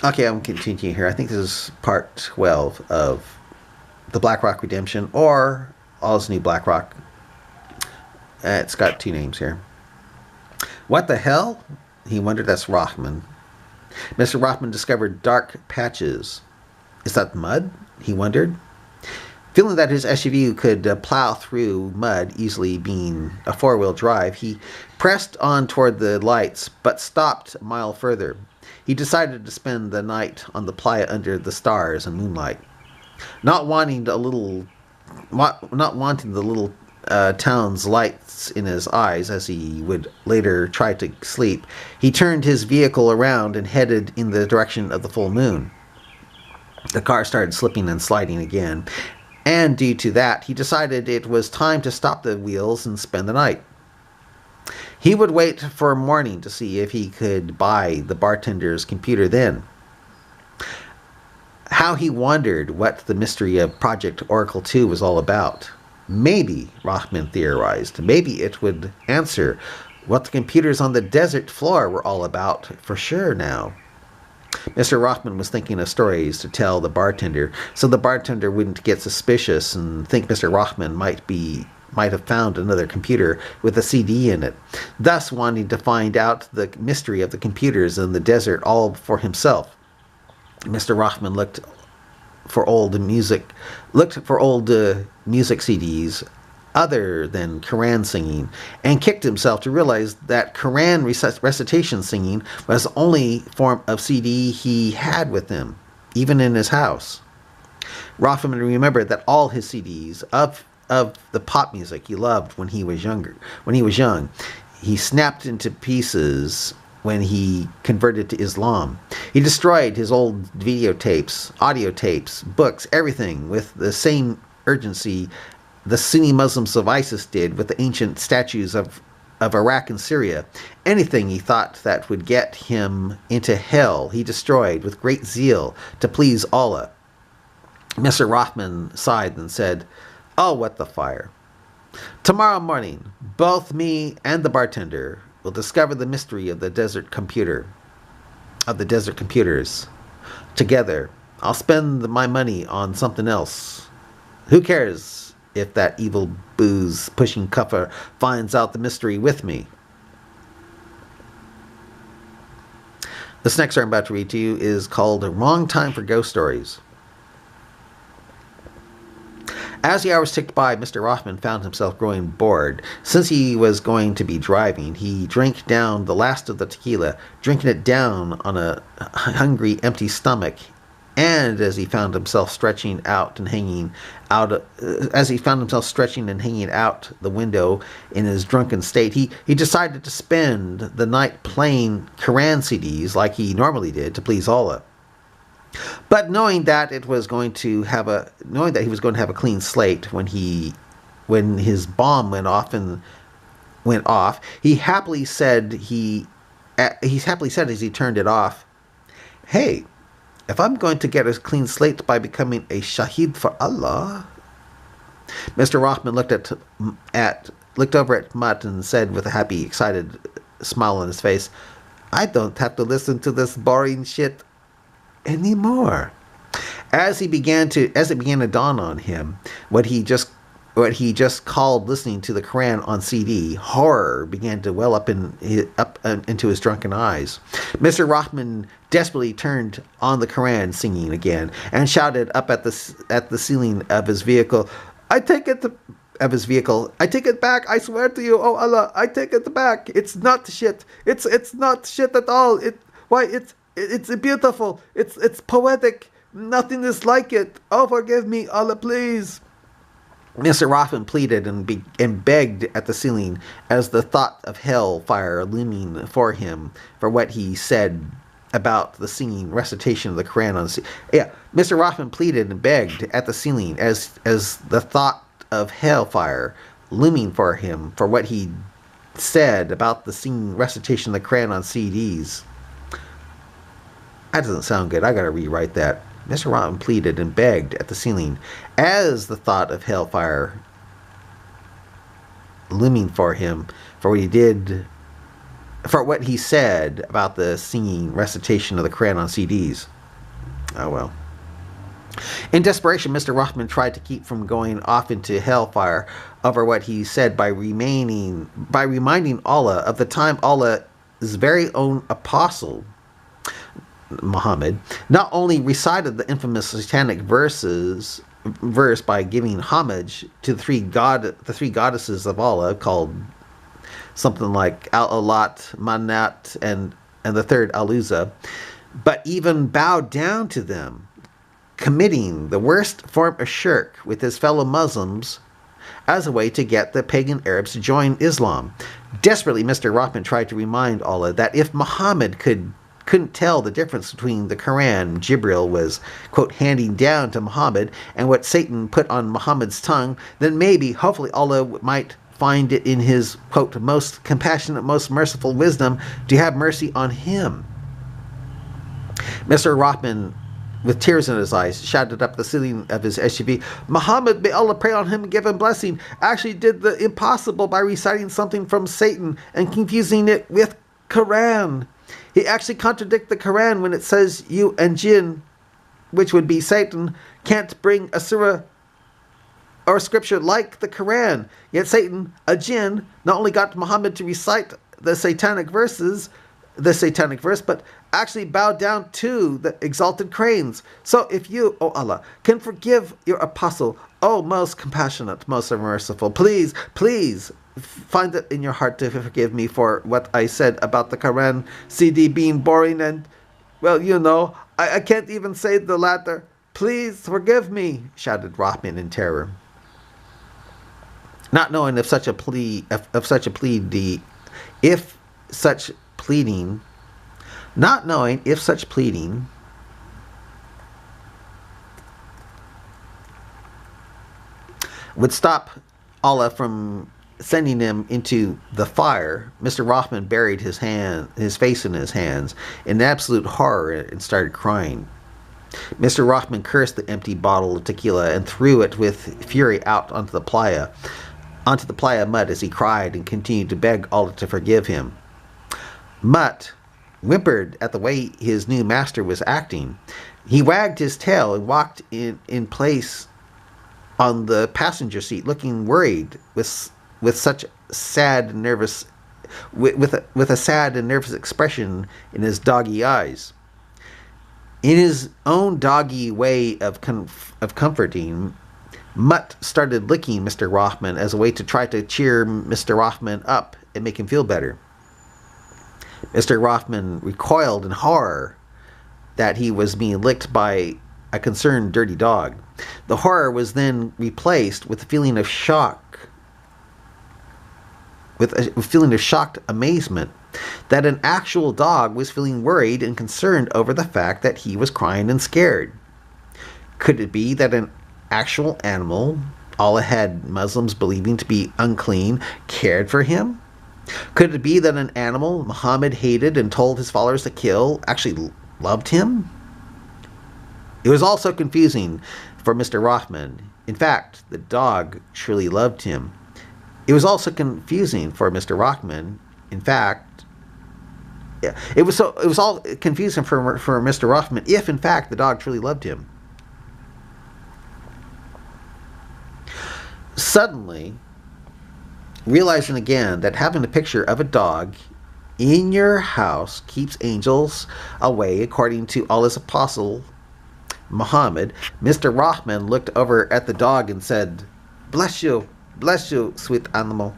Okay, I'm continuing here. I think this is part 12 of the Black Rock Redemption, or All's New Black Rock. It's got two names here. What the hell? He wondered. That's Rahman. Mr. Rahman discovered dark patches. Is that mud? He wondered. Feeling that his SUV could plow through mud easily, being a four-wheel drive, he pressed on toward the lights, but stopped a mile further. He decided to spend the night on the playa under the stars and moonlight. Not wanting the little town's lights in his eyes as he would later try to sleep, he turned his vehicle around and headed in the direction of the full moon. The car started slipping and sliding again, and due to that, he decided it was time to stop the wheels and spend the night. He would wait for morning to see if he could buy the bartender's computer then. How he wondered what the mystery of Project Oracle 2 was all about. Maybe, Rahman theorized, maybe it would answer what the computers on the desert floor were all about for sure now. Mr. Rahman was thinking of stories to tell the bartender, so the bartender wouldn't get suspicious and think Mr. Rahman might have found another computer with a CD in it, thus wanting to find out the mystery of the computers in the desert all for himself. Mr. Rahman looked for old music CDs other than Koran singing, and kicked himself to realize that Koran recitation singing was the only form of CD he had with him, even in his house. Rahman remembered that all his CDs of the pop music he loved when he was young, he snapped into pieces when he converted to Islam. He destroyed his old videotapes, audio tapes, books, everything with the same urgency the Sunni Muslims of ISIS did with the ancient statues of Iraq and Syria. Anything he thought that would get him into hell, he destroyed with great zeal to please Allah. Mr. Rahman sighed and said, "I'll wet the fire. Tomorrow morning, both me and the bartender will discover the mystery of the desert computers. Together, I'll spend my money on something else. Who cares if that evil booze-pushing Kuffer finds out the mystery with me?" This next story I'm about to read to you is called "A Wrong Time for Ghost Stories." As the hours ticked by, Mr. Rahman found himself growing bored. Since he was going to be driving, he drank down the last of the tequila, drinking it down on a hungry, empty stomach. And as he found himself stretching and hanging out the window in his drunken state, he decided to spend the night playing Koran CDs like he normally did to please Allah. But knowing that he was going to have a clean slate when his bomb went off, he happily said as he turned it off, "Hey, if I'm going to get a clean slate by becoming a shaheed for Allah." Mr. Rahman looked over at Mutt and said with a happy, excited smile on his face, "I don't have to listen to this boring shit anymore." As it began to dawn on him what he just called listening to the Quran on CD, horror began to well up into his drunken eyes. Mr. Rahman desperately turned on the Quran singing again and shouted up at the ceiling of his vehicle, "I take it back, I swear to you, oh Allah, I take it back. It's not shit. It's not shit at all. It's beautiful. It's poetic. Nothing is like it. Oh, forgive me, Allah, please." Mr. Rahman pleaded and begged at the ceiling as the thought of hellfire looming for him for what he said about the singing recitation of the Quran on Mr. Rahman pleaded and begged at the ceiling as the thought of hellfire looming for him for what he said about the singing recitation of the Quran on CDs. That doesn't sound good. I gotta rewrite that. Mr. Rahman pleaded and begged at the ceiling as the thought of hellfire looming for him for what he did for what he said about the singing recitation of the Koran on CDs. Oh well. In desperation, Mr. Rahman tried to keep from going off into hellfire over what he said by reminding Allah of the time Allah's very own apostle, Muhammad, not only recited the infamous satanic verse by giving homage to the three goddesses of Allah, called something like Al-Alat, Manat, and the third Al-Uzza, but even bowed down to them, committing the worst form of shirk with his fellow Muslims as a way to get the pagan Arabs to join Islam. Desperately, Mr. Rahman tried to remind Allah that if Muhammad couldn't tell the difference between the Quran Jibril was, quote, handing down to Muhammad and what Satan put on Muhammad's tongue, then maybe, hopefully, Allah might find it in his, quote, most compassionate, most merciful wisdom to have mercy on him. Mr. Rahman, with tears in his eyes, shouted up the ceiling of his SUV, Muhammad, may Allah pray on him and give him blessing, actually did the impossible by reciting something from Satan and confusing it with Quran. He actually contradicted the Quran when it says you and jinn, which would be Satan, can't bring a surah or scripture like the Quran. Yet Satan, a jinn, not only got Muhammad to recite the satanic verse, but actually bowed down to the exalted cranes. So if you, O Allah, can forgive your apostle, O most compassionate, most merciful, please find it in your heart to forgive me for what I said about the Quran CD being boring and, well, you know, I can't even say the latter. Please forgive me, shouted Rahman in terror. Not knowing if such pleading would stop Allah from sending him into the fire, Mr. Rahman buried his face in his hands in absolute horror and started crying. Mr. Rahman cursed the empty bottle of tequila and threw it with fury out onto the playa mud as he cried and continued to beg Allah to forgive him. Mutt whimpered at the way his new master was acting. He wagged his tail and walked in place on the passenger seat, looking worried with such sad and nervous with a sad and nervous expression in his doggy eyes. In his own doggy way of comforting, Mutt started licking Mr. Rahman as a way to try to cheer Mr. Rahman up and make him feel better. Mr. Rahman recoiled in horror that he was being licked by a concerned dirty dog. The horror was then replaced with a feeling of shocked amazement that an actual dog was feeling worried and concerned over the fact that he was crying and scared. Could it be that an actual animal Allah had Muslims believing to be unclean cared for him? Could it be that an animal Muhammad hated and told his followers to kill actually loved him? It was also confusing for Mr. Rahman. In fact, the dog truly loved him. It was also confusing for Mr. Rahman. In fact, it was all confusing for Mr. Rahman if in fact the dog truly loved him. Suddenly, realizing again that having a picture of a dog in your house keeps angels away, according to Allah's apostle Muhammad, Mr. Rahman looked over at the dog and said, bless you, sweet animal.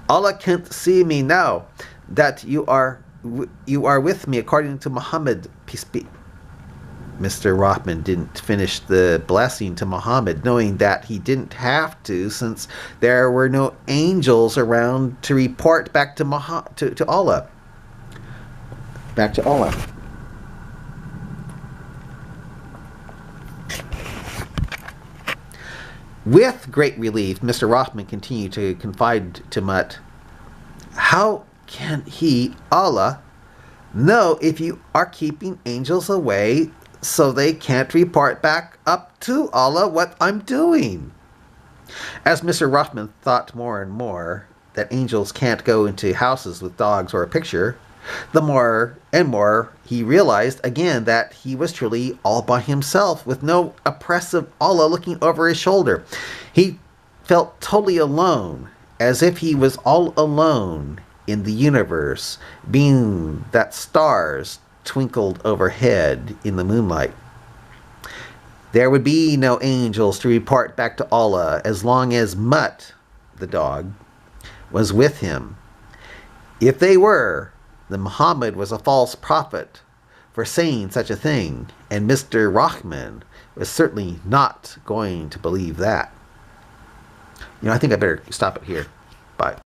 Allah can't see me now that you are with me according to Muhammad, peace be. Mr. Rahman didn't finish the blessing to Muhammad, knowing that he didn't have to, since there were no angels around to report back to Allah. Back to Allah. With great relief, Mr. Rahman continued to confide to Mutt, how can he, Allah, know if you are keeping angels away so they can't report back up to Allah what I'm doing? As Mr. Rahman thought more and more, that angels can't go into houses with dogs or a picture, the more and more he realized again that he was truly all by himself with no oppressive Allah looking over his shoulder. He felt totally alone, as if he was all alone in the universe, being that stars twinkled overhead in the moonlight. There would be no angels to report back to Allah as long as Mutt, the dog, was with him. If they were, then Muhammad was a false prophet for saying such a thing, and Mr. Rahman was certainly not going to believe that. I think I better stop it here. Bye.